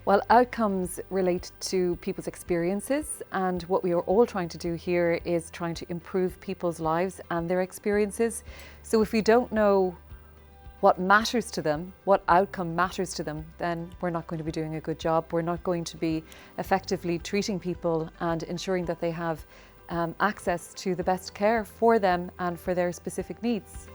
Well, outcomes relate to people's experiences, and what we are all trying to do here is trying to improve people's lives and their experiences. So if we don't know what matters to them, what outcome matters to them, then we're not going to be doing a good job. We're not going to be effectively treating people and ensuring that they have access to the best care for them and for their specific needs.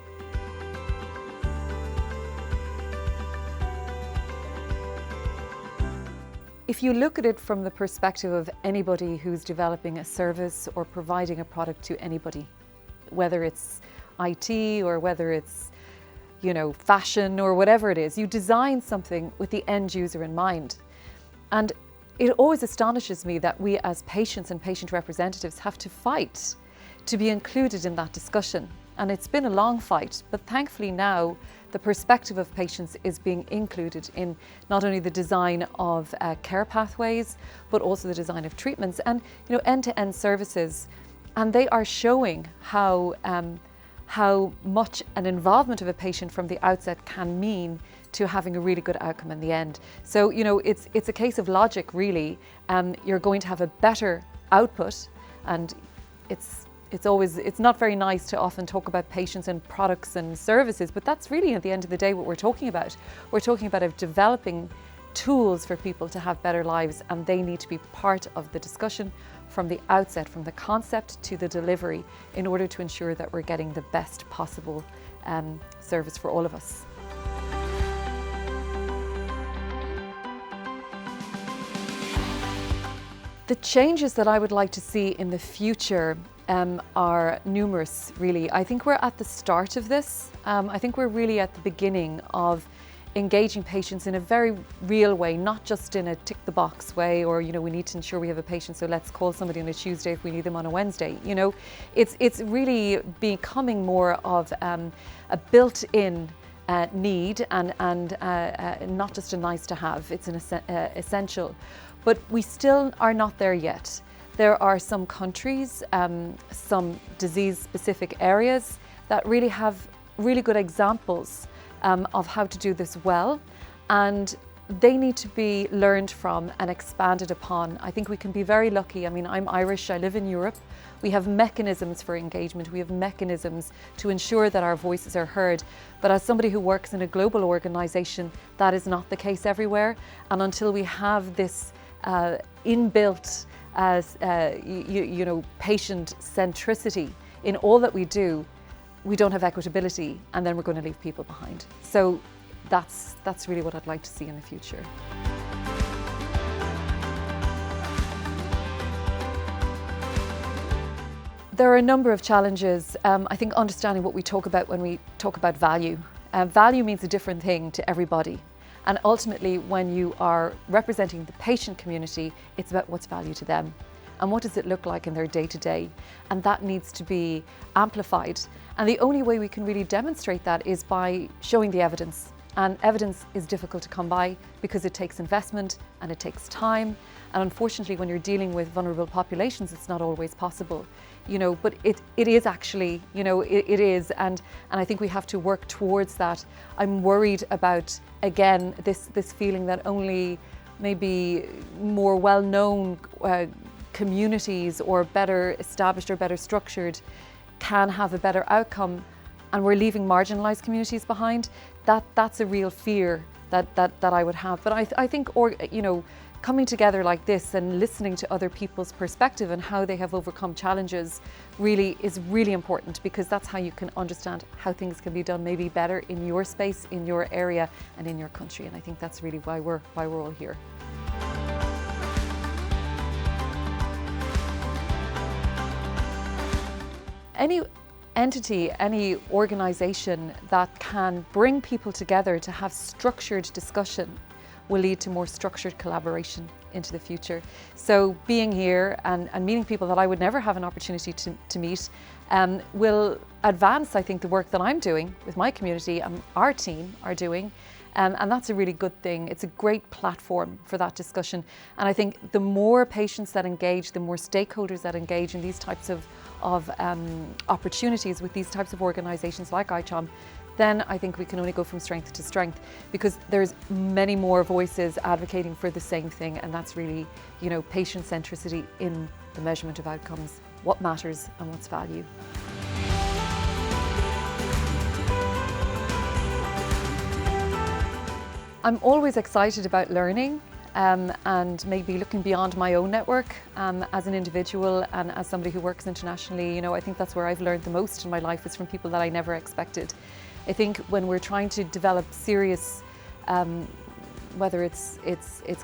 If you look at it from the perspective of anybody who's developing a service or providing a product to anybody, whether it's IT or whether it's, fashion or whatever it is, you design something with the end user in mind. And it always astonishes me that we as patients and patient representatives have to fight to be included in that discussion. And it's been a long fight, but thankfully now the perspective of patients is being included in not only the design of care pathways, but also the design of treatments and end-to-end services. And they are showing how much an involvement of a patient from the outset can mean to having a really good outcome in the end. So it's a case of logic really. You're going to have a better output, and it's not very nice to often talk about patients and products and services, but that's really at the end of the day what we're talking about. We're talking about developing tools for people to have better lives, and they need to be part of the discussion from the outset, from the concept to the delivery, in order to ensure that we're getting the best possible service for all of us. The changes that I would like to see in the future are numerous, really. I think we're at the start of this. I think we're really at the beginning of engaging patients in a very real way, not just in a tick the box way, or we need to ensure we have a patient, so let's call somebody on a Tuesday if we need them on a Wednesday. It's really becoming more of a built-in need and not just a nice to have. It's an essential. But we still are not there yet. There are some countries, some disease-specific areas that really have really good examples of how to do this well, and they need to be learned from and expanded upon. I think we can be very lucky. I mean, I'm Irish, I live in Europe. We have mechanisms for engagement. We have mechanisms to ensure that our voices are heard. But as somebody who works in a global organisation, that is not the case everywhere. And until we have this inbuilt patient centricity in all that we do, we don't have equitability, and then we're going to leave people behind. So that's really what I'd like to see in the future. There are a number of challenges. I think understanding what we talk about when we talk about value. Value means a different thing to everybody. And ultimately, when you are representing the patient community, it's about what's value to them and what does it look like in their day-to-day. And that needs to be amplified. And the only way we can really demonstrate that is by showing the evidence. And evidence is difficult to come by because it takes investment and it takes time. And unfortunately, when you're dealing with vulnerable populations, it's not always possible. But it is actually, it is. And I think we have to work towards that. I'm worried about, again, this feeling that only maybe more well-known communities or better established or better structured can have a better outcome, and we're leaving marginalised communities behind. That's a real fear that I would have. But I think coming together like this and listening to other people's perspective and how they have overcome challenges is really important, because that's how you can understand how things can be done maybe better in your space, in your area and in your country. And I think that's really why we're all here. Any entity, any organisation that can bring people together to have structured discussion will lead to more structured collaboration into the future. So being here and meeting people that I would never have an opportunity to meet will advance, I think, the work that I'm doing with my community and our team are doing, And that's a really good thing. It's a great platform for that discussion. And I think the more patients that engage, the more stakeholders that engage in these types of opportunities with these types of organisations like ICHOM, then I think we can only go from strength to strength, because there's many more voices advocating for the same thing, and that's really, patient centricity in the measurement of outcomes, what matters and what's value. I'm always excited about learning and maybe looking beyond my own network as an individual and as somebody who works internationally. I think that's where I've learned the most in my life, is from people that I never expected. I think when we're trying to develop serious, whether it's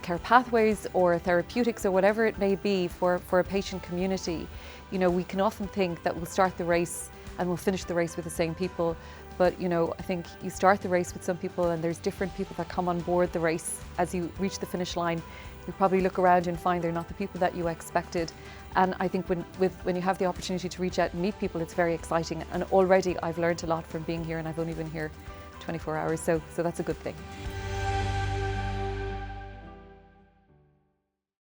care pathways or therapeutics or whatever it may be for a patient community, we can often think that we'll start the race and we'll finish the race with the same people. But I think you start the race with some people, and there's different people that come on board the race. As you reach the finish line, you probably look around and find they're not the people that you expected. And I think when you have the opportunity to reach out and meet people, it's very exciting. And already I've learned a lot from being here, and I've only been here 24 hours, so that's a good thing.